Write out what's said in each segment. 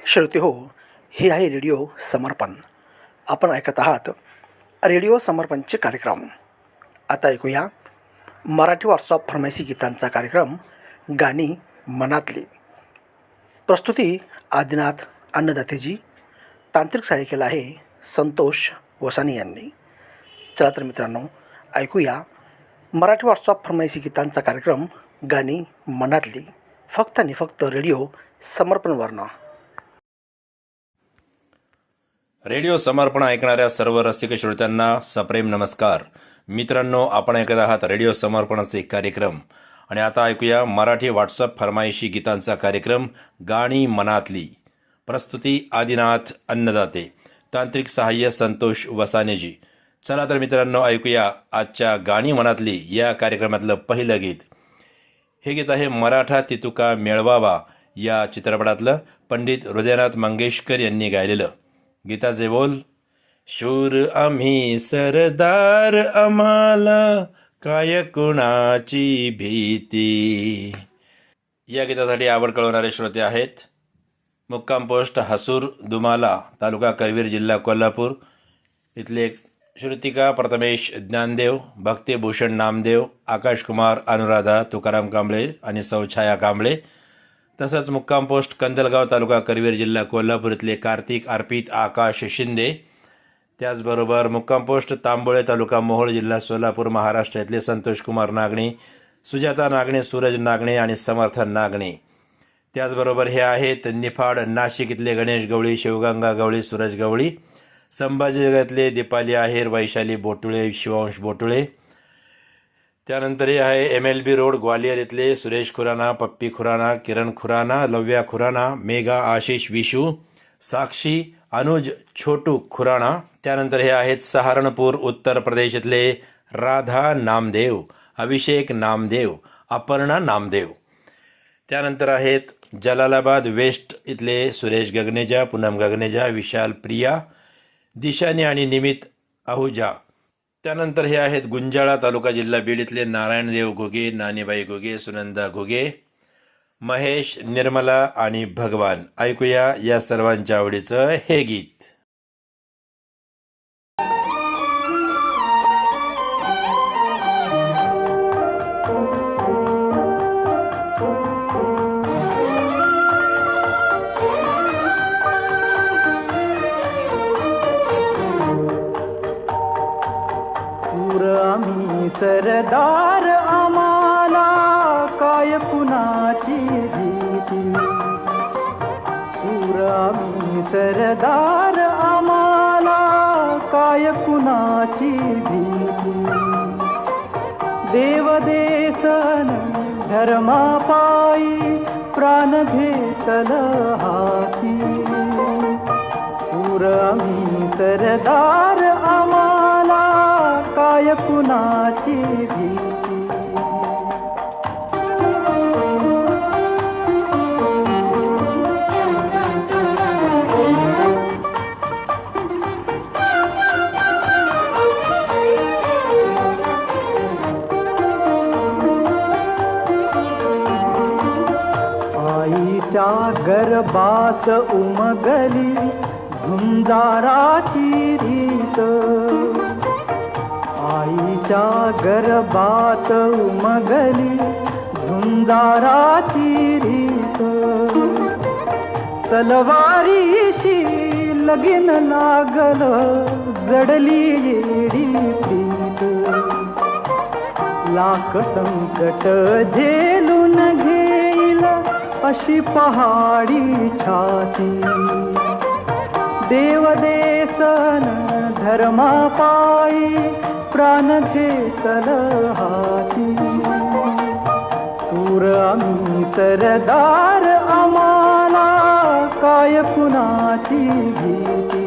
श्रोते हो, हे आहे रेडिओ समर्पण. आपण ऐकत आहात रेडिओ समर्पणचे कार्यक्रम. आता ऐकूया मराठी व्हॉट्सअप फरमाइशी गीतांचा कार्यक्रम गाणी मनातली. प्रस्तुती आदिनाथ अन्नदातेजी. तांत्रिक सहाय्य केलं आहे संतोष वसानी यांनी. चला तर मित्रांनो, ऐकूया मराठी व्हॉट्सअप फरमाइशी गीतांचा कार्यक्रम गाणी मनातली, फक्त आणि फक्त रेडिओ समर्पणवरनं. रेडिओ समर्पण ऐकणाऱ्या सर्व रसिक श्रोत्यांना सप्रेम नमस्कार. मित्रांनो, आपण ऐकत आहात रेडिओ समर्पणाचे कार्यक्रम. आणि आता ऐकूया मराठी व्हॉट्सअप फरमाईशी गीतांचा कार्यक्रम गाणी मनातली. प्रस्तुती आदिनाथ अन्नदाते. तांत्रिक सहाय्य संतोष वसानेजी. चला तर मित्रांनो, ऐकूया आजच्या गाणी मनातली या कार्यक्रमातलं पहिलं गीत. हे गीत आहे मराठा तितुका मेळवावा या चित्रपटातलं, पंडित हृदयनाथ मंगेशकर यांनी गायलेलं. गीताचे बोल: शूर आम्ही सरदार, आम्हाला काय कुणाची भीती. या गीतासाठी आवड कळवणारे श्रोते आहेत मुक्काम पोस्ट हसूर दुमाला, तालुका करवीर, जिल्हा कोल्हापूर इथले श्रुतिका प्रथमेश ज्ञानदेव, भक्तिभूषण नामदेव, आकाशकुमार, अनुराधा तुकाराम कांबळे आणि सौछाया कांबळे. तसंच मुक्काम पोस्ट कंदलगाव, तालुका करवीर, जिल्हा कोल्हापूर इथले कार्तिक अर्पित आकाश शिंदे. त्याचबरोबर मुक्काम पोस्ट तांबोळे, तालुका मोहोळ, जिल्हा सोलापूर, महाराष्ट्र इथले संतोष कुमार नागणे, सुजाता नागणे, सूरज नागणे आणि समर्थ नागणे. त्याचबरोबर हे आहेत निफाड, नाशिक इथले गणेश गवळी, शिवगंगा गवळी, सूरज गवळी. संभाजीनगरातले दीपाली आहेर, वैशाली बोटुळे, शिवांश बोटुळे. त्यानंतर हे आहे MLB रोड, ग्वालियर इथले सुरेश खुराना, पप्पी खुराना, किरण खुराना, लव्या खुराना, मेघा, आशिष, विशू, साक्षी, अनुज, छोटू खुराना. त्यानंतर हे आहेत सहारणपूर, उत्तर प्रदेश इथले राधा नामदेव, अभिषेक नामदेव, अपर्णा नामदेव. त्यानंतर आहेत जलालाबाद वेस्ट इथले सुरेश गगनेजा, पूनम गगनेजा, विशाल प्रिया, दिशानी आणि निमित आहुजा. त्यानंतर हे आहेत गुंजाळा, तालुका, जिल्हा बीड इथले नारायणदेव घुगे, नानीबाई घुगे, सुनंदा घुगे, महेश, निर्मला आणि भगवान. ऐकूया या सर्वांच्या आवडीचं हे गीत. सरदार, आम्हाला काय कुणाची भीती. सूर आम्ही सरदार, आम्हाला काय कुणाची भीती. देव देसन धर्मापायी प्राण घेतल हाती. सूर आम्ही सरदार, आम्हाला काय कुणाची भीती. आईच्या गर्भात उमगली झुंजाराची रीत. आईच्या गर्भात उमगली झुंजाराची रीत. तलवारीशी लगीन लागल, जडली येडी प्रीत. लाख संकट झेलून घेईल अशी पहाडी छाती. देव देसन धर्मापायी प्राण घेतल हाती. सूर आम्ही सरदार, आम्हाला काय कुणाची भीती.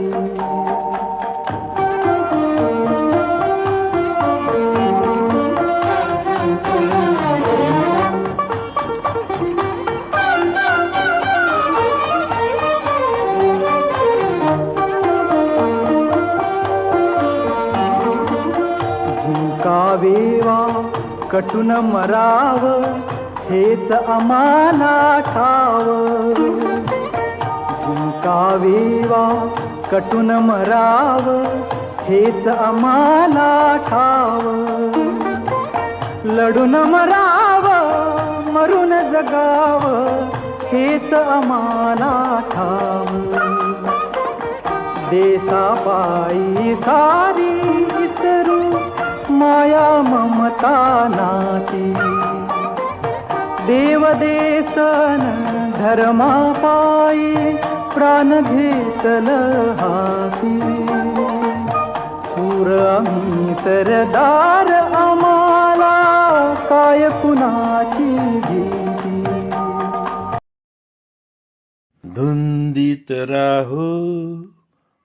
वेवा कटून मराव, हेच आम्हाला ठाव. कावेवा कटून मराव हेच आम्हाला ठाव लढून मराव मरून जगाव हेच आम्हाला ठाव देशापायी सारी विसरू माया ममता नाती देव देसन धर्मापायी प्राण घेतल हाती सूर आम्ही सरदार आम्हाला काय कुणाची भीती धुंदीत राहू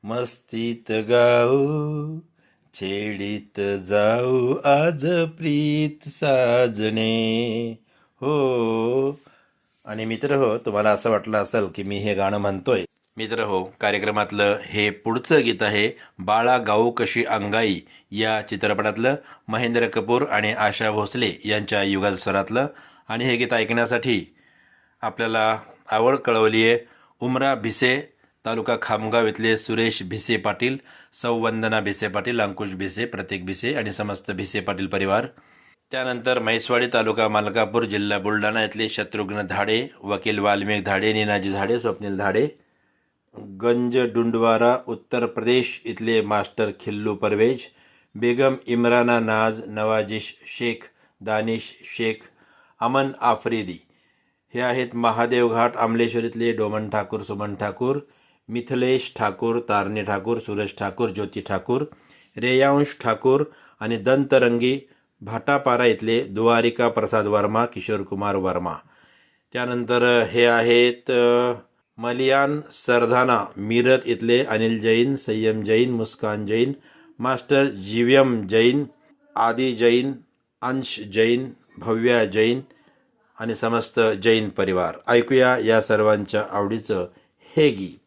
मस्तीत गाऊ छेडीत जाऊ आज प्रीत साजणे हो. आणि मित्र हो, तुम्हाला असं वाटलं असेल की मी हे गाणं म्हणतोय. मित्र हो, कार्यक्रमातलं हे पुढचं गीत आहे बाळा गाऊ कशी अंगाई या चित्रपटातलं महेंद्र कपूर आणि आशा भोसले यांच्या युगल स्वरातलं. आणि हे गीत ऐकण्यासाठी आपल्याला आवड कळवली आहे उमरा भिसे तालुका खामगाव इथले सुरेश भिसे पाटील, सौ वंदना भिसे पाटील, अंकुश भिसे, प्रतीक भिसे आणि समस्त भिसे पाटील परिवार. त्यानंतर म्हैसवाडी तालुका मलकापूर जिल्हा बुलढाणा इथले शत्रुघ्न धाडे, वकील वाल्मिक धाडे, नीनाजी धाडे, स्वप्नील धाडे. गंज डुंडवारा उत्तर प्रदेश इथले मास्टर खिल्लू परवेज, बेगम इम्राना नाज, नवाजिश शेख, दानिश शेख, अमन आफ्रिदी. हे आहेत महादेव घाट आमलेश्वर इथले डोमन ठाकूर, सुमन ठाकूर, मिथिलेश ठाकूर, तारणी ठाकूर, सुरेश ठाकूर, ज्योती ठाकूर, रेयांश ठाकूर आणि दंतरंगी भाटापारा इथले दुवारिका प्रसाद वर्मा, किशोर कुमार वर्मा. त्यानंतर हे आहेत मलियान सरधाना मीरत इथले अनिल जैन, संयम जैन, मुस्कान जैन, मास्टर जीव्यम जैन, आदी जैन, अंश जैन, भव्या जैन आणि समस्त जैन परिवार. ऐकूया या सर्वांच्या आवडीचं हे गीत.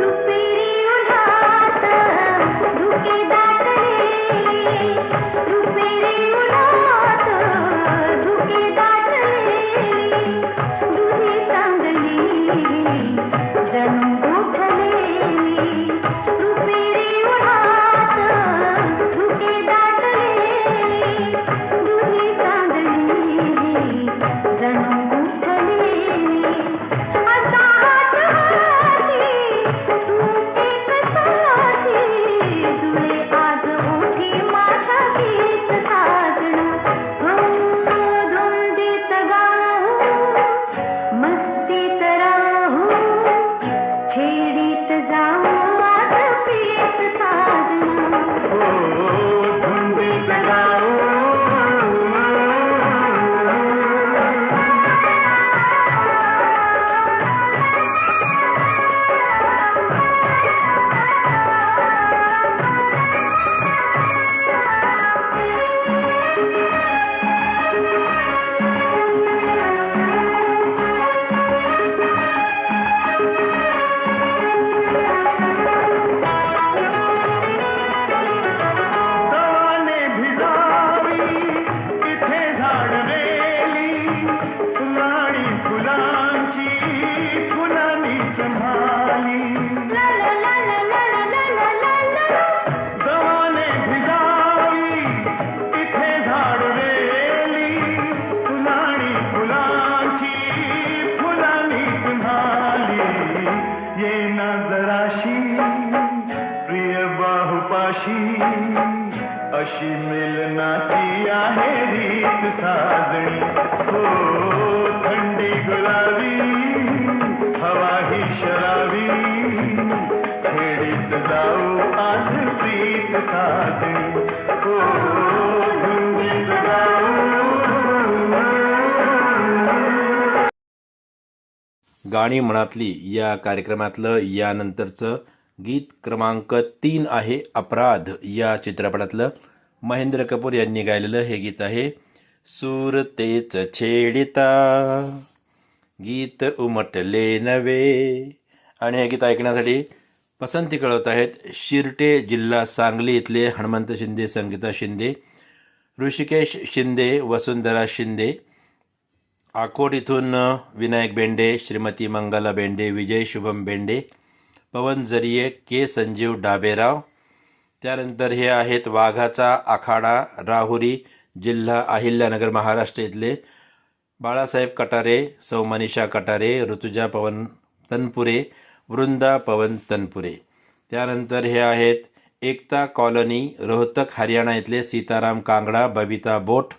रुपेरी कुणाची आहे रीत साजणी हो थंडी गुलाबी हवा ही शराबी खेडीत जाऊ आज प्रीत साजणी हो धुंदीत जाऊ. गाणी मनातली या कार्यक्रमातलं यानंतरचं गीत क्रमांक 3 आहे अपराध या चित्रपटातलं महेंद्र कपूर यांनी गायलेलं हे गीत आहे. सूर तेच छेडिता गीत उमटले नवे. आणि हे गीत ऐकण्यासाठी पसंती कळवत आहेत शिर्टे जिल्हा सांगली इथले हनुमंत शिंदे, संगीता शिंदे, ऋषिकेश शिंदे, वसुंधरा शिंदे. आकोट इथून विनायक बेंडे, श्रीमती मंगला बेंडे, विजय शुभम बेंडे, पवन जरिये, के संजीव डाबेराव. त्यानंतर हे आहेत वाघाचा आखाडा, राहुरी जिल्हा अहिल्यानगर महाराष्ट्र इथले बाळासाहेब कटारे, सौ मनीषा कटारे, ऋतुजा पवन तनपुरे, वृंदा पवन तनपुरे. त्यानंतर हे आहेत एकता कॉलनी रोहतक हरियाणा इथले सीताराम कांगडा, बबिता बोट,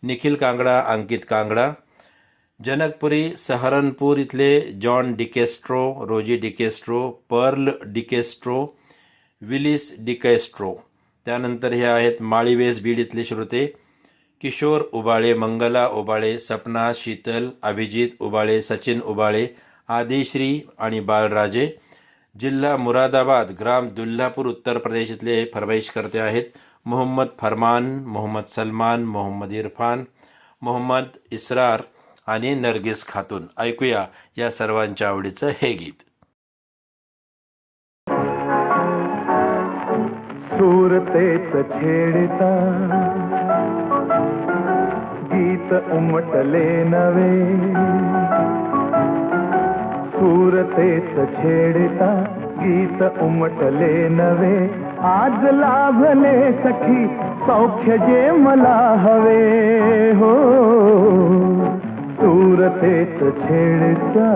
निखिल कांगडा, अंकित कांगडा. जनकपुरी सहारनपूर इथले जॉन डिकेस्ट्रो, रोजी डिकेस्ट्रो, पर्ल डिकेस्ट्रो, विलिस डिकेस्ट्रो. त्यानंतर हे आहेत माळीवेस बीड इथले श्रोते किशोर उबाळे, मंगला उबाळे, सपना, शीतल, अभिजित उबाळे, सचिन उबाळे, आदिश्री आणि बाळराजे. जिल्हा मुरादाबाद, ग्राम दुल्हापूर, उत्तर प्रदेश इथले फरमाईश करते आहेत मोहम्मद फरमान, मोहम्मद सलमान, मोहम्मद इरफान, मोहम्मद इसरार आणि नरगिस खातून. ऐकूया या सर्वांच्या आवडीचं हे गीत. सूरतेच छेडिता गीत उमटले नवे. सूरतेच छेडिता गीत उमटले नवे. आज लाभले सखी सौख्य जे मला हवे हो. सूरतेच छेडिता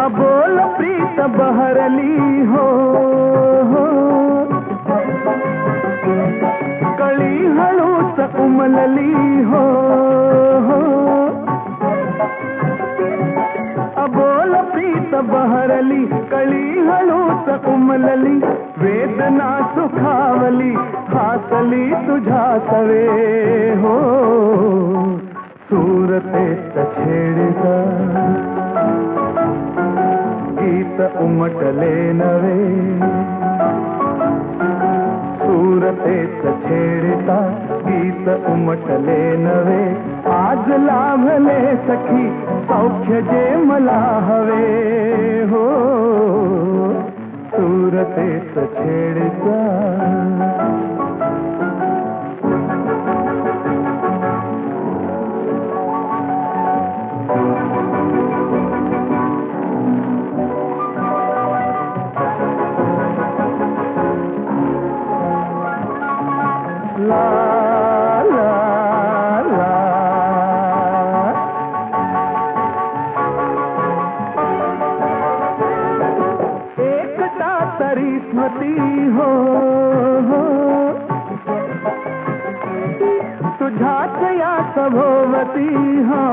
अबोल प्रीत बहरली हो कळी हळूच उमलली हो. अबोल प्रीत बहरली कळी हळूच उमलली. वेदना सुखावली हासली तुझ्या सवे हो. सूरतेच छेडिता गीत उमटले नवे. सूरतेच छेडिता गीत उमटले नवे. आज लाभले सखी सौख्य जे मला हवे हो. सूरतेच छेडिता ला ला ला. एकटा तरी स्मृती हो तुझ्याच या सभोवती हा.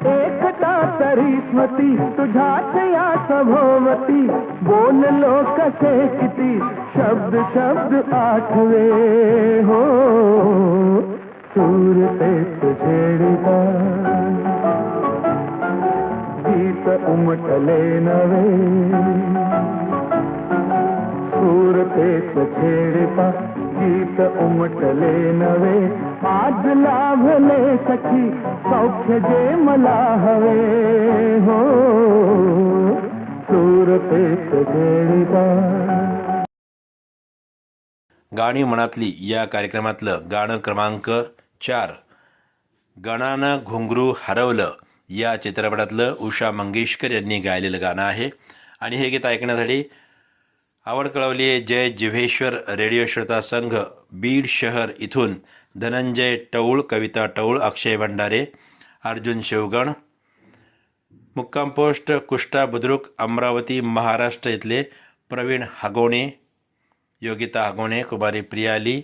एकटा तरी स्मृती तुझ्याच या सभोवती. बोललो कसे किती शब्द शब्द आठवे हो. सूरतेच छेडिता गीत उमटले नवे. सूरतेच छेडिता गीत उमटले नवे. आज लाभले सखी सौख्य जे मला हवे हो. सूरतेच छेडिता. गाणी मनातली या कार्यक्रमातलं गाणं क्रमांक 4 गणानं घुंगरू हरवलं या चित्रपटातलं उषा मंगेशकर यांनी गायलेलं गाणं आहे. आणि हे गीत ऐकण्यासाठी आवड कळवली आहे जय जिव्हेश्वर रेडिओ श्रोता संघ बीड शहर इथून धनंजय टौळ, कविता टौळ, अक्षय भंडारे, अर्जुन शिवगण, मुक्काम पोस्ट कुष्टा बुद्रुक, अमरावती महाराष्ट्र इथले प्रवीण हगोणे, योगिता हगोणे, कुमारी प्रियाली,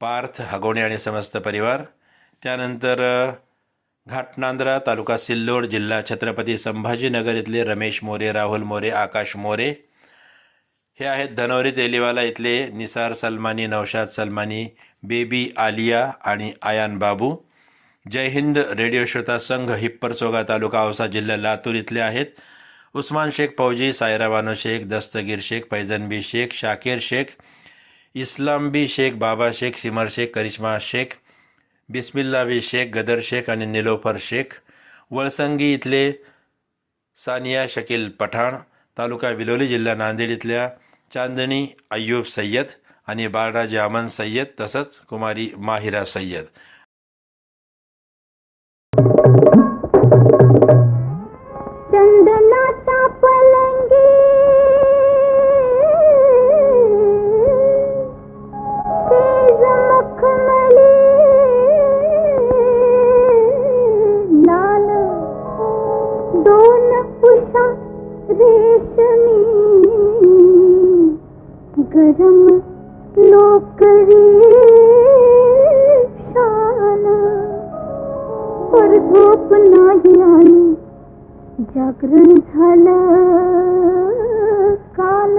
पार्थ हगोणे आणि समस्त परिवार. त्यानंतर घाटनांद्रा तालुका सिल्लोड जिल्हा छत्रपती संभाजीनगर इथले रमेश मोरे, राहुल मोरे, आकाश मोरे. हे आहेत धनवरी तेलीवाला इथले निसार सलमानी, नौशाद सलमानी, बेबी आलिया आणि आयान बाबू. जय हिंद रेडिओ श्रोता संघ हिप्परसोगा तालुका औसा जिल्हा लातूर इथले आहेत उस्मान शेख फौजी, सायरा बानो शेख, दस्तगीर शेख, फैजन बी शेख, शाकीर शेख, इस्लाम बी शेख, बाबा शेख, सिमर शेख, करिश्मा शेख, बिस्मिल्ला बी शेख, गदर शेख आणि निलोफर शेख. वळसंगी इथले सानिया शकील पठाण, तालुका विलोली जिल्हा नांदेड इथल्या चांदनी अय्यूब सय्यद आणि बाळराजे अमन सय्यद, तसंच कुमारी माहिरा सय्यद. चंदनाचा पलंगी शेज मखमली लाल दोन उषा रेशमी गरम लोकरी शाल पर झोप नाही आली जागरण झालं काल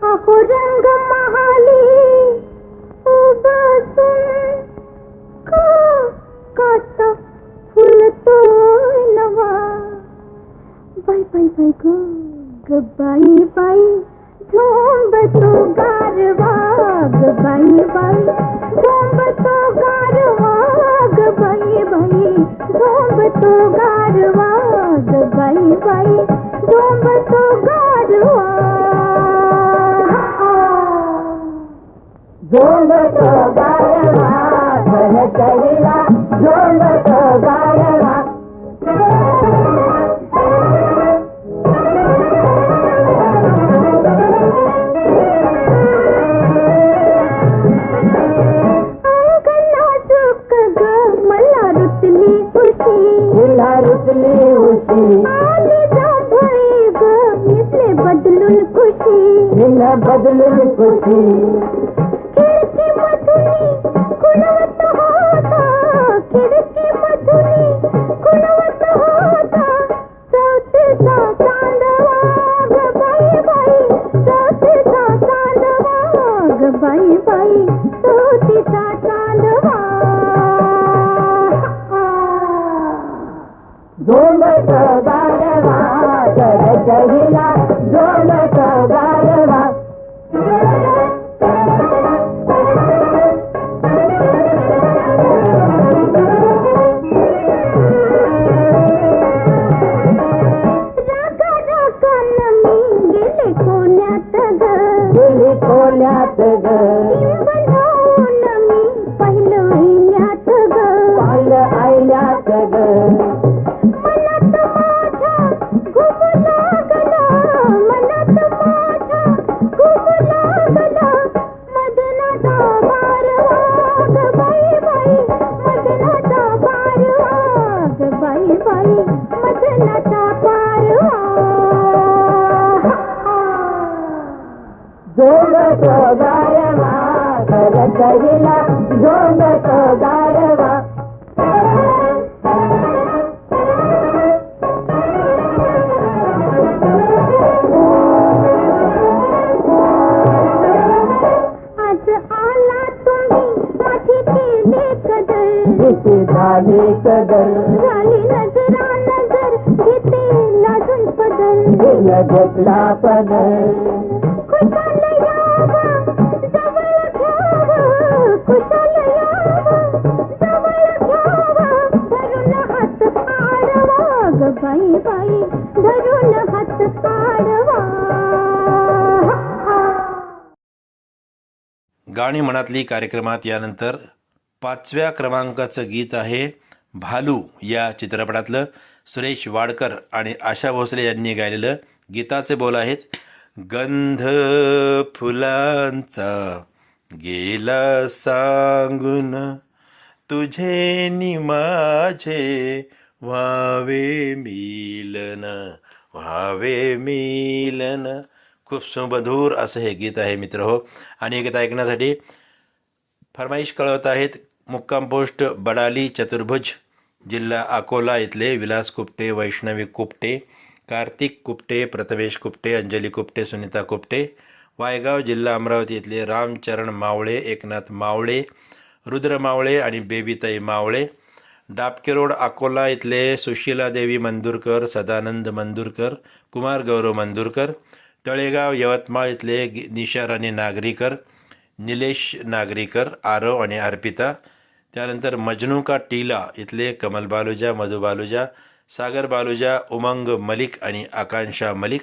अहो रंग महाली उभासून काटा फुलतोय नवा बाई बाई बाई ग बाई बाई झोंबतो गारवा ग बाई बाई झोंबतो गारवा ग बाई बाई झोंबतो गारवा ग बाई बाई झोंबतो गारवा झोंबतो गारवा घनचरीला झोंबतो गारवा रुतली उशी आली जांभळी ग मिसले बदलून खुशी खिडकी मधुनी कुणवत होता खिडकी मधुनी कुणवत होता चौथीचा चांदवा ग बाई बाई चौथीचा चांदवा ग बाई बाई चौथीचा चांदवा झोंबतो गारवा चढला झोंबतो गारवा कोल्यात ग मी पहिलं आईल्यात ग झोंबतो गारवा घनचरीला झोंबतो गारवा आज आला तुम्ही माझी केली कदर झाली कदर झाली नजरा नजर घेते लाजून पदर घेतला पदर बाई बाई धरून हात पाडवा. गाणी मनातली कार्यक्रमात यानंतर 5व्या क्रमांकाचं गीत आहे भालू या चित्रपटातलं सुरेश वाडकर आणि आशा भोसले यांनी गायलेलं गीताचे बोल आहेत. गंध फुलांचा गेला सांगून, तुझे नि माझे व्हावे मिलन, व्हावे मिलन. खूप सुमधूर असं हे गीत आहे मित्र हो. आणि हे गीत ऐकण्यासाठी फरमाईश कळवत आहेत मुक्काम पोस्ट बडाली चतुर्भुज, जिल्हा अकोला इथले विलास कुपटे, वैष्णवी कुपटे, कार्तिक कुपटे, प्रथमेश कुपटे, अंजली कुपटे, सुनीता कुपटे. वायगाव जिल्हा अमरावती इथले रामचरण मावळे, एकनाथ मावळे, रुद्र मावळे आणि बेबीताई मावळे. डाबके रोड अकोला इथले सुशीला देवी मंदुरकर, सदानंद मंदुरकर, कुमार गौरव मंदुरकर. तळेगाव यवतमाळ इथले निशा राणी नागरीकर, निलेश नागरीकर, आरव आणि अर्पिता. त्यानंतर मजनू का टीला इथले कमल बालुजा, मधु बालुजा, सागर बालुजा, उमंग मलिक आणि आकांक्षा मलिक.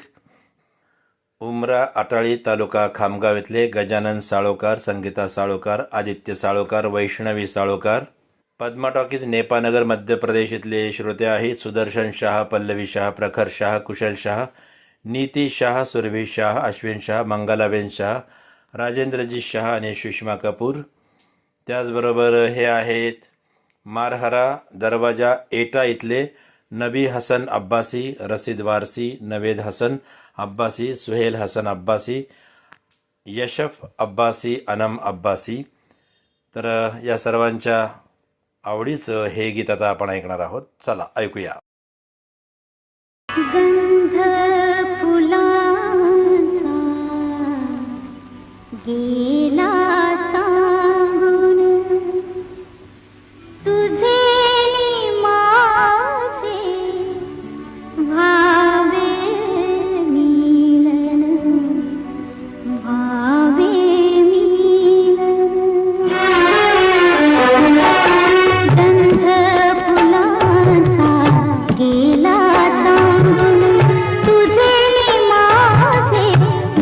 उमरा आटाळी तालुका खामगाव इथले गजानन साळोकार, संगीता साळोकार, आदित्य साळोकार, वैष्णवी साळोकार. पद्मा टॉकीज नेपानगर मध्य प्रदेश इथले श्रोते आहेत सुदर्शन शाह, पल्लवी शाह, प्रखर शाह, कुशल शाह, नीती शाह, सुरभी शाह, अश्विन शाह, मंगलाबेन शाह, राजेंद्रजी शाह आणि सुषमा कपूर. त्याचबरोबर हे आहेत मारहरा दरवाजा एटा इथले नबी हसन अब्बासी, रसीद वारसी, नवेद हसन अब्बासी, सुहेल हसन अब्बासी, यशफ अब्बासी, अनम अब्बासी. तर या सर्वांच्या आवडीचं हे गीत आता आपण ऐकणार आहोत. चला ऐकूया. गंध फुलांचा गेला सांगून, तुझे नि माझे व्हावे मिलन, व्हावे मिलन. गंध फुलांचा गेला सांगून, तुझे नि माझे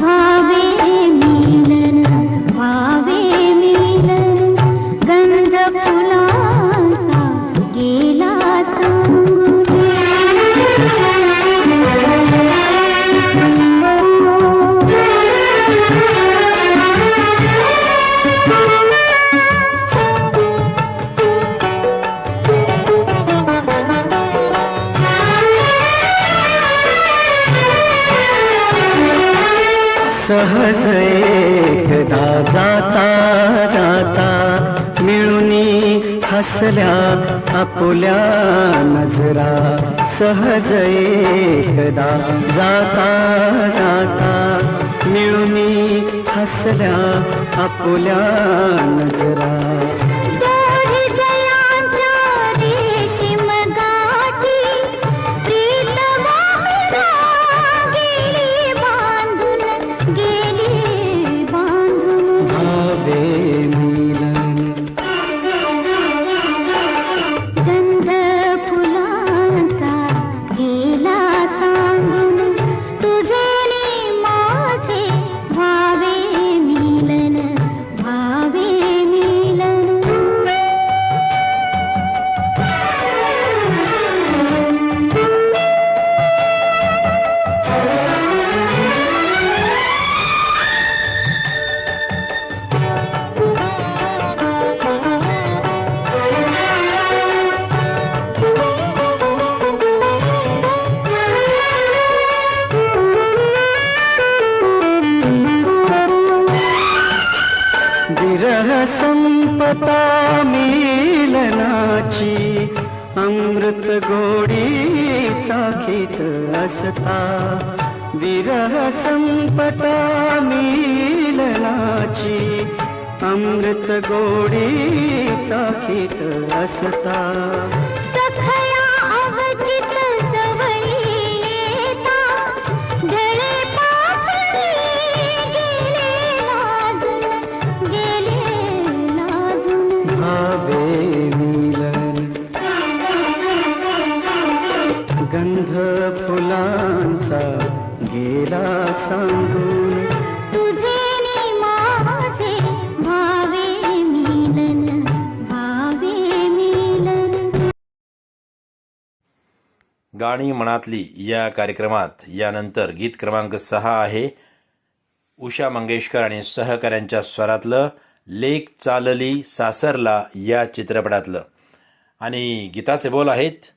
व्हावे मिलन, व्हावे मिलन. गंध फुलांचा गेला सांगून. सहज एकदा जाता जाता मिळूनी हसल्या आपुल्या नजरा. सहज एकदा जाता जाता मिळूनी हसल्या आपुल्या नजरा. दोरी दयांच्या रेशीम गाठी, प्रीत वाहना गेली बांधून, गेली बांधून. भावे मिलन. गंध फुलांचा गेला सांगून, तुझे नि माझे व्हावे मिलन, व्हावे मिलन. विरह संपता मिलनाची, अमृत गोडी चाखीत असता. विरह संपता मिलनाची, अमृत गोडी चाखीत असता. सखया अवचित जवळी येता, ढळे पापणी गेले लाजून, गेले लाजून. भावे मिलन. गंध फुलांचा गेला सांगून, गाणी मनातली या कार्यक्रमात यानंतर गीत क्रमांक 6 आहे उषा मंगेशकर आणि सहकाऱ्यांच्या स्वरातलं लेक चालली सासरला या चित्रपटातलं. आणि गीताचे बोल आहेत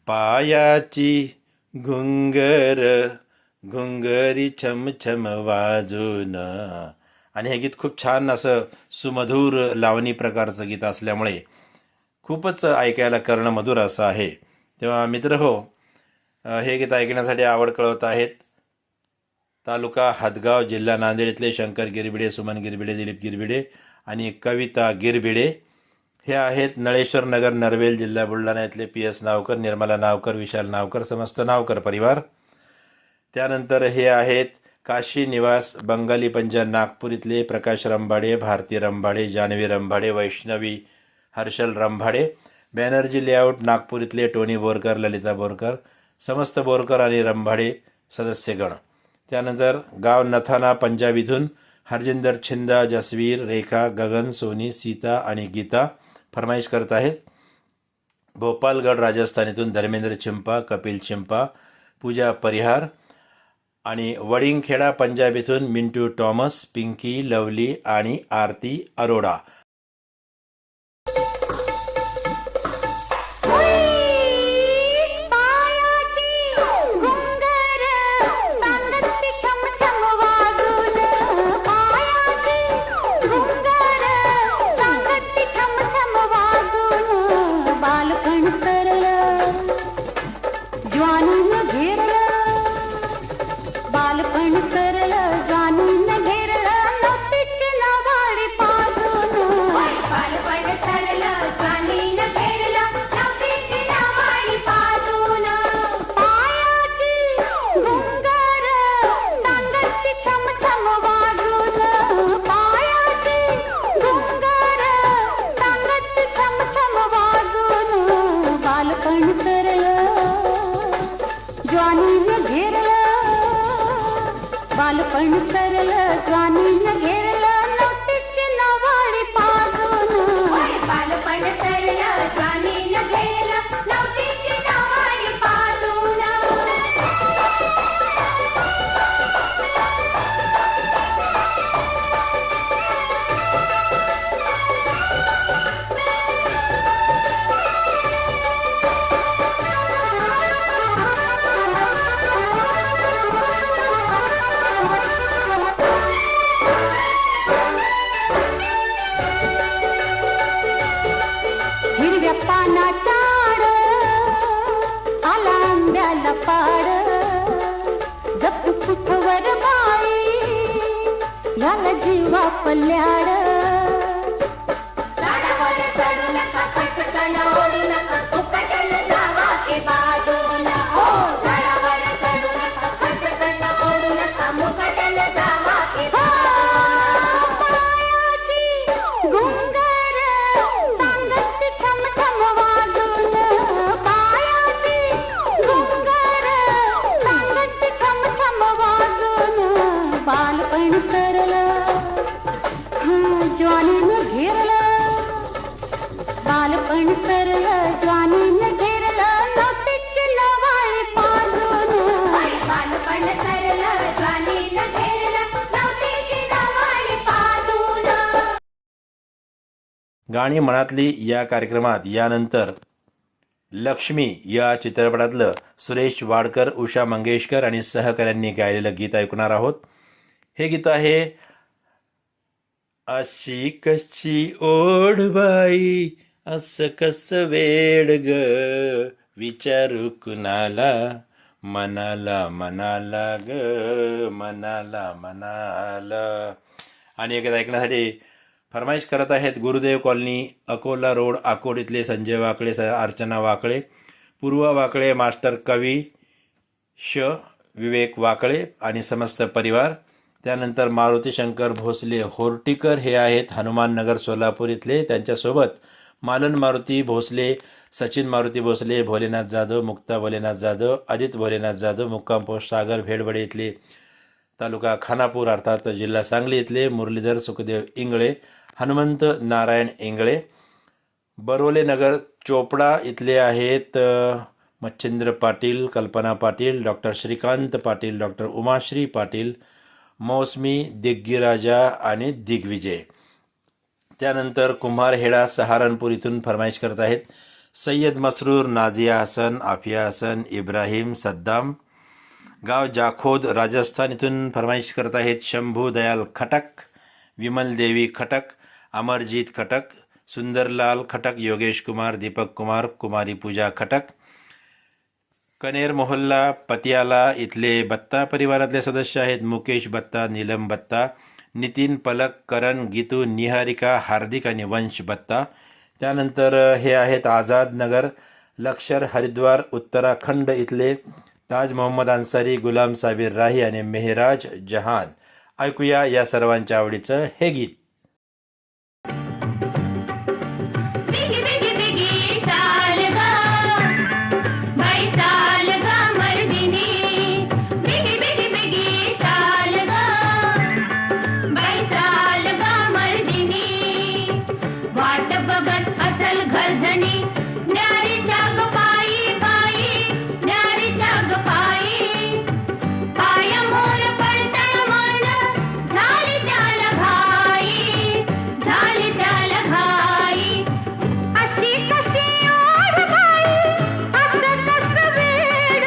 पायाची घुंगर घुंगरी छम छम वाजून. आणि हे गीत खूप छान असं सुमधूर लावणी प्रकारचं गीत असल्यामुळे खूपच ऐकायला कर्णमधुर असं आहे. तेव्हा मित्र हो, हे गीत ऐकण्यासाठी आवड कळवत आहेत तालुका हदगाव, जिल्हा नांदेड इथले शंकर गिरबिडे, सुमन गिरबिडे, दिलीप गिरबिडे आणि कविता गिरबिडे. हे आहेत नळेश्वर नगर, नरवेल, जिल्हा बुलढाणा इथले PS नावकर, निर्मला नावकर, विशाल नावकर, समस्त नावकर परिवार. त्यानंतर हे आहेत काशी निवास, बंगाली पंजा, नागपूर इथले प्रकाश रंभाडे, भारती रंभाडे, जानवी रंभाडे, वैष्णवी हर्षल रंभाडे. बॅनर्जी लेआउट, नागपूर इथले टोनी बोरकर, ललिता बोरकर, समस्त बोरकर आणि रंभाडे सदस्यगण. त्यानंतर गाव नथाना, पंजाब इथून हरजिंदर छिंदा, जसवीर, रेखा, गगन, सोनी, सीता आणि गीता फरमाईश करत आहेत. भोपालगड, राजस्थान इथून धर्मेंद्र चिंपा, कपिल चिंपा, पूजा परिहार आणि वडिंगखेडा, पंजाब इथून मिंटू टॉमस, पिंकी, लवली आणि आरती अरोडा. बालपण सरलं ज्वानीनं घेरलं नवतीची नवाळी पाजून. बालपण सरलं ज्वानीनं घेरलं नवतीची नवाळी पाजून. हिरव्या पानाचा आड आला आंब्याला पाड, जपू कुठवर बाई याला जीवा पल्याड. झाडावर चढू नका, पटकन ओढू नका, फुकटन जावा के बाजून. हो, झाडावर चढू नका, पटकन ओढू नका, मुकटन जावा के बाजून. पायाची घुंगर सांगती छम छम वाजून. पायाची घुंगर सांगती छम छम वाजून. बालपण सरलं ज्वानीनं घेरलं, बालपण सरलं ज्वानीनं घेरलं नवतीची नवाळी पाजून. बालपण सरलं ज्वानीनं घेरलं नवतीची नवाळी पाजून. गाणी मनातली या कार्यक्रमात यानंतर लक्ष्मी या चित्रपटातलं सुरेश वाडकर, उषा मंगेशकर आणि सहकाऱ्यांनी गायलेलं गीत ऐकणार आहोत. हे गीत आहे अशी कशी ओढ बाई, असं कसं वेड ग, विचारू कुणाला, मनाला मनाला ग, मनाला मनाला. आणि हे गीत ऐकण्यासाठी फरमाईश करत आहेत गुरुदेव कॉलनी, अकोला रोड, आकोट इथले संजय वाकळे, अर्चना वाकळे, पूर्वा वाकळे, मास्टर कवी विवेक वाकळे आणि समस्त परिवार. त्यानंतर मारुती शंकर भोसले होर्टीकर, हे आहेत हनुमाननगर सोलापूर इथले. त्यांच्यासोबत मालन मारुती भोसले, सचिन मारुती भोसले, भोलेनाथ जाधव, मुक्ता भोलेनाथ जाधव, आदित्य भोलेनाथ जाधव, मुक्काम पोस्ट सागर भेडबडे इथले, तालुका खानापूर अर्थात जिल्हा सांगली इथले मुरलीधर सुखदेव इंगळे, हनुमंत नारायण इंगळे. बरोले नगर चोपडा इथले आहेत मच्छिंद्र पाटील, कल्पना पाटील, डॉक्टर श्रीकांत पाटील, डॉक्टर उमाश्री पाटील, मौसमी, दिग्गिराजा आणि दिग्विजय. त्यानंतर कुंभारहेडा सहारनपूर इथून फरमाईश करत आहेत सय्यद मसरूर, नाझिया हसन, आफिया हसन, इब्राहिम सद्दाम. गाव जाखोद राजस्थान इथून फरमाईश करत आहेत शंभू दयाल खटक, विमल देवी खटक, अमरजीत खटक, सुंदरलाल खटक, योगेश कुमार, दीपक कुमार, कुमारी पूजा खटक. कनेर मोहल्ला पतियाला इथले बत्ता परिवारातले सदस्य आहेत मुकेश बत्ता, नीलम बत्ता, नितीन पलक, करण, गीतू, निहारिका, हार्दिक आणि वंश बत्ता. त्यानंतर हे आहेत आझाद नगर, लक्षर, हरिद्वार, उत्तराखंड इथले ताज मोहम्मद अन्सारी, गुलाम साबिर राही आणि मेहराज जहान. ऐकूया या सर्वांच्या आवडीचं हे गीत. बिगी बिगी बिगी चाल गा बाई चाल गा मर्दिनी बिगी बिगी बिगी चाल गा बाई चाल गा मर्दिनी वाट बघत असल घरधनी न्यारीच्या ग पायी पायी न्यारीच्या ग पायी पाय मोर पडतळ मन झाली त्याला घाई झाली त्याला घाई अशी कशी ओढ बाई असं कसं वेड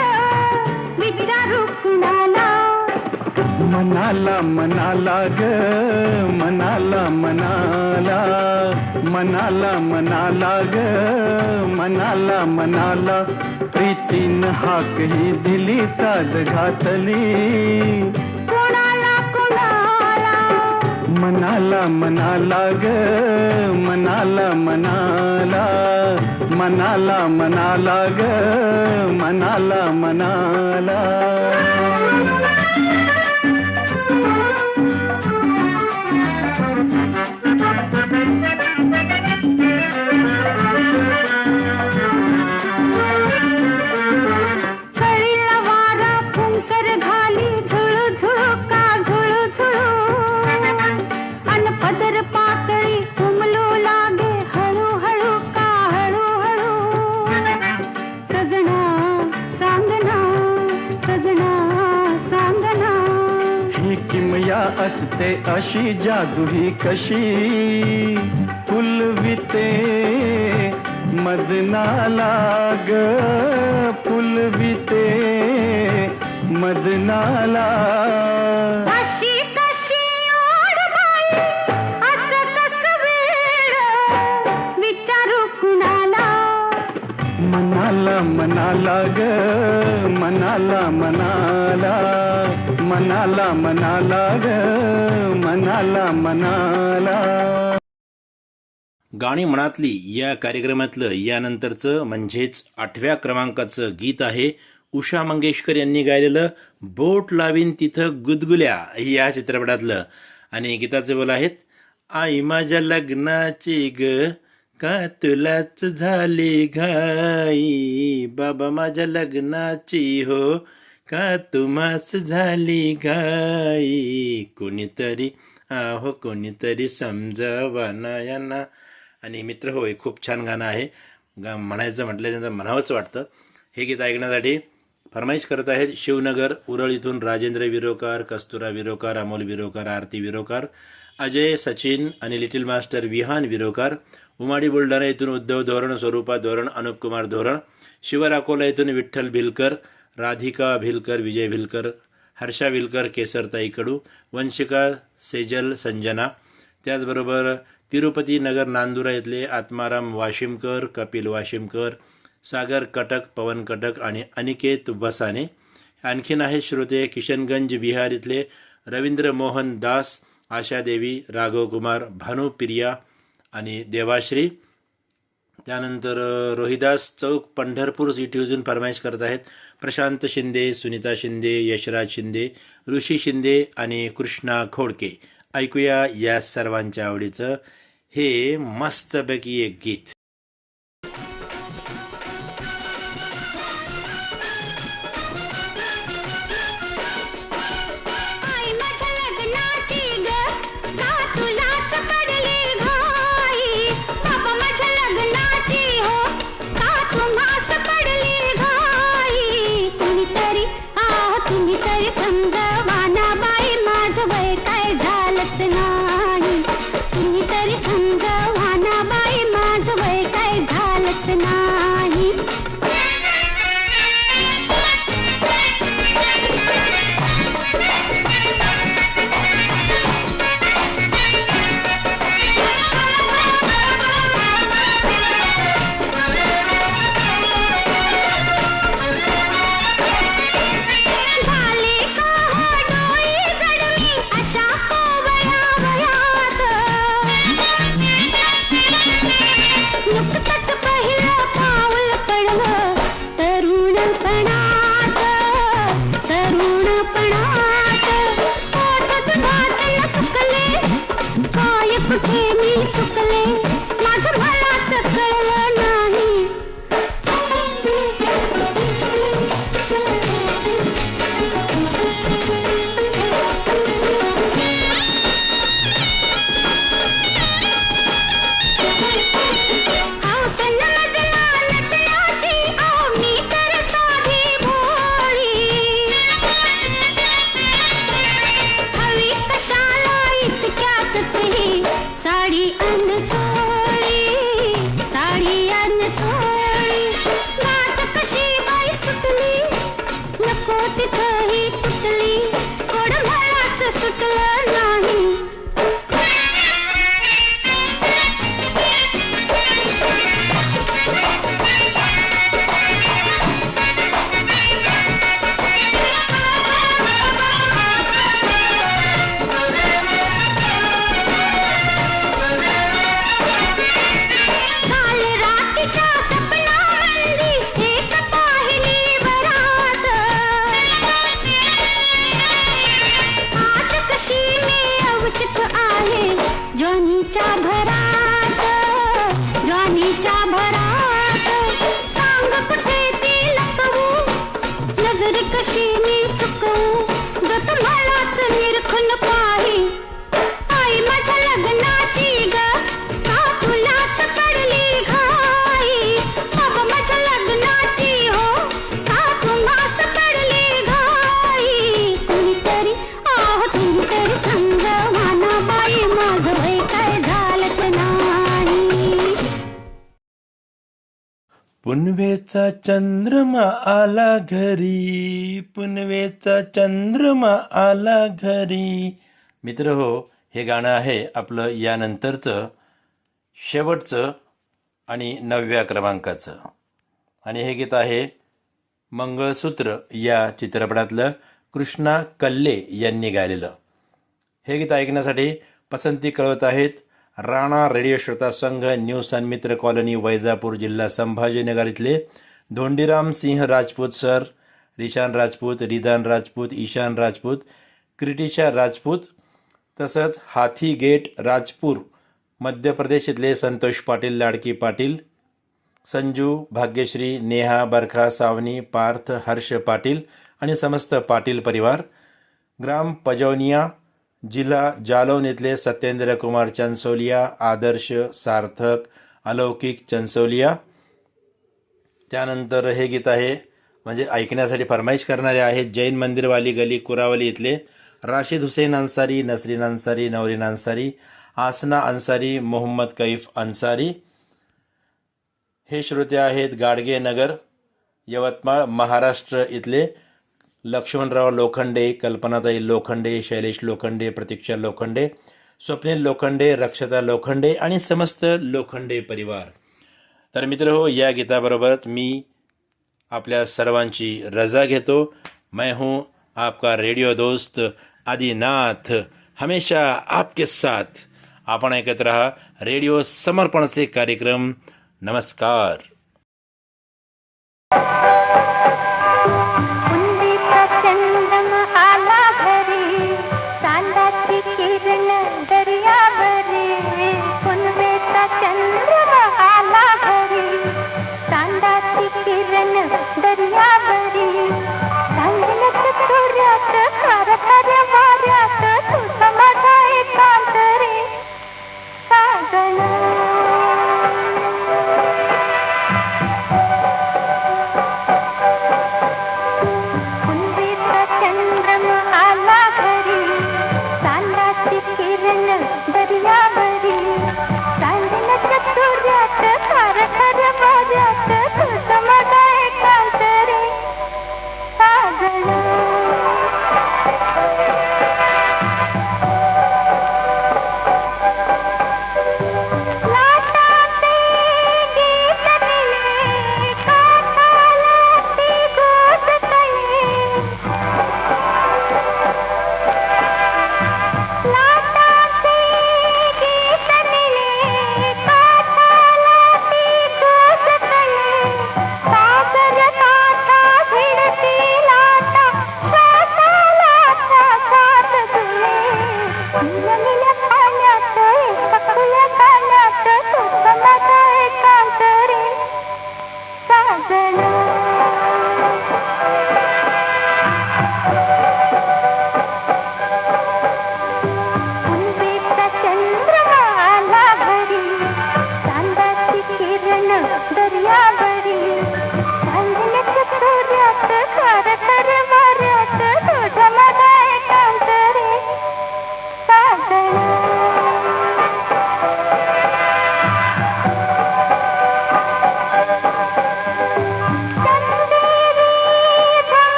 विचारू कुणाला मनाला मनाला ग मनाला मनाला मनाला मनाला ग मनाला मनाला प्रीतीन हाक ही दिली साद घातली कुणाला कुणाला मनाला मनाला ग मनाला मनाला मनाला मनाला ग मनाला मनाला कळीला वारा फुंकर घाली झुळू झुळू का झुळू झुळू अन पदर पातळी उमलू लागे हळू हळू का हळू हळू सजना सांगना सजना सांगना ही किमया असते अशी जादू ही कशी फुलविते मदनाला ग फुलविते मदनाला अशी कशी ओढ बाई असं कसं वेड विचारू कुणाला मनाला मनाला ग मनाला मनाला मनाला मनाला ग मनाला मनाला. गाणी मनातली या कार्यक्रमातलं यानंतरचं म्हणजेच 8व्या क्रमांकाचं गीत आहे उषा मंगेशकर यांनी गायलेलं बोट लावीन तिथं गुदगुल्या या चित्रपटातलं. आणि गीताचे बोल आहेत आई माझ्या लग्नाची ग का तुलाच झाली घाई बाबा माझ्या लग्नाची हो का तुम्हास झाली घाई कोणीतरी आहो कोणीतरी समजावाना यांना. आणि मित्र होय खूप छान गाणं आहे. म्हणायचं म्हटल्यानंतर म्हणावंच वाटतं. हे गीत ऐकण्यासाठी फरमाईश करत आहेत शिवनगर उरळ इथून राजेंद्र विरोकार, कस्तुरा विरोकार, अमोल विरोकार, आरती विरोकार, अजय सचिन आणि लिटिल मास्टर विहान विरोकार. उमाडी बुलढाणा इथून उद्धव धोरण, स्वरूपा धोरण, अनुप कुमार धोरण. शिवर अकोला इथून विठ्ठल भिलकर, राधिका भिलकर, विजय भिलकर, हर्षा भिलकर, केसरताई कडू, वंशिका सेजल संजना. त्याचबरोबर तिरुपती नगर नांदुरा इथले आत्माराम वाशिमकर, कपिल वाशिमकर, सागर कटक, पवन कटक आणि अनिकेत वसाने. आणखीन आहेत श्रोते किशनगंज बिहार इथले रवींद्र मोहन दास, आशा देवी, राघव कुमार, भानू पिरिया आणि देवाश्री. त्यानंतर रोहिदास चौक पंढरपूर सिटीतून फरमाईश करत आहेत प्रशांत शिंदे, सुनीता शिंदे, यशराज शिंदे, ऋषी शिंदे आणि कृष्णा खोडके. ऐकूया या सर्वांच्या आवडीचं हे मस्तपैकी एक गीत. आई माझ्या लग्नाची ग का तुलाच पडली घाई बाबा माझ्या लग्नाची हो का तुम्हास पडली घाई तरी तुम्ही तरी समजवाना बाई माझं वय काय झालंच नाही. तुम्ही तरी समजवाना बाई माझं वय काय झालंच नाही. कुठे मी चुकले माझं मलाच कळलं नाही. हौसन मजला नटण्याची मी तर साधी भोळी. हवी कशाला इतक्यातच ही साडी अन चोळी. साडी अन चोळी गाठ कशी बाई सुटली नको तिथं ही तुटली. कोड मलाच सुटलं नाही. ज्वानीच्या भरात सांग कुठे ती लपवू नजर कशी मी चुकवू जत मलाच निरखून पाही. आई माझ्या लग्नाची ग का तुलाच पडली घाई. बाबा माझ्या लग्नाची हो का तुम्हास पडली घाई. कुणीतरी तुम्हीतरी समजवाना बाई माझं वय काय झालंच नाही. पुनवेचा चंद्रमा आला घरी, पुनवेचा चंद्रमा आला घरी. मित्र हो, हे गाणं आहे आपलं यानंतरचं शेवटचं आणि 9व्या क्रमांकाचं. आणि हे गीत आहे मंगळसूत्र या चित्रपटातलं कृष्णा कल्ले यांनी गायलेलं. हे गीत ऐकण्यासाठी पसंती कळवत आहेत राणा रेडिओ श्रोता संघ न्यू सन्मित्र कॉलनी वैजापूर जिल्हा संभाजीनगर इथले धोंडीराम सिंह राजपूत सर, रिशान राजपूत, रिदान राजपूत, ईशान राजपूत, क्रिटिशा राजपूत, तसंच हाथी गेट राजपूर मध्य प्रदेश इथले संतोष पाटील, लाडकी पाटील, संजू, भाग्यश्री, नेहा, बरखा, सावनी, पार्थ, हर्ष पाटील आणि समस्त पाटील परिवार, ग्राम पजौनिया, जिल्हा जालौन इथले सत्येंद्र कुमार चंसोलिया, आदर्श, सार्थक, अलौकिक चंसोलिया. त्यानंतर हे गीत आहे म्हणजे ऐकण्यासाठी फरमाईश करणारे आहेत जैन मंदिरवाली गली कुरावली इथले राशिद हुसेन अन्सारी, नसरीन अन्सारी, नवरीन अन्सारी, आसना अन्सारी, मोहम्मद कैफ अन्सारी. हे श्रोते आहेत गाडगे नगर यवतमाळ महाराष्ट्र इथले लक्ष्मणराव लोखंडे, कल्पनाताई लोखंडे, शैलेश लोखंडे, प्रतीक्षा लोखंडे, स्वप्नील लोखंडे, रक्षता लोखंडे आणि समस्त लोखंडे परिवार. तर मित्र हो, या गीताबरोबरच मी आपल्या सर्वांची रजा घेतो. मैं हूँ आपका रेडिओ दोस्त आदिनाथ, हमेशा आपके साथ. आपण ऐकत रहा रेडिओ समर्पणचे कार्यक्रम. नमस्कार.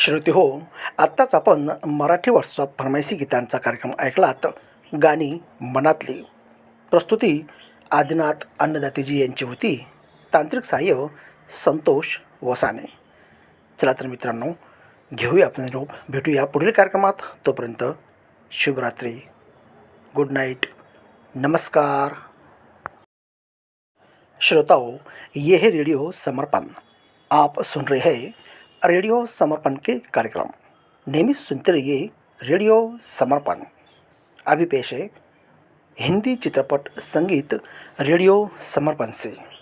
श्रोते हो, आत्ताच आपण मराठी व्हॉट्सअप फरमाईशी गीतांचा कार्यक्रम ऐकलात. गाणी मनातली. प्रस्तुती आदिनाथ अन्नदातेजी यांची होती. तांत्रिक सहाय्य संतोष वसाने. चला तर मित्रांनो, घेऊया आपण निरोप. भेटूया पुढील कार्यक्रमात. तोपर्यंत शुभरात्री, गुड नाइट, नमस्कार. श्रोताओं, ये है रेडियो समर्पण. आप सुन रहे हैं रेडियो समर्पण के कार्यक्रम. नियमित सुनते रहिए रेडियो समर्पण. अभी पेश है हिंदी चित्रपट संगीत रेडियो समर्पण से.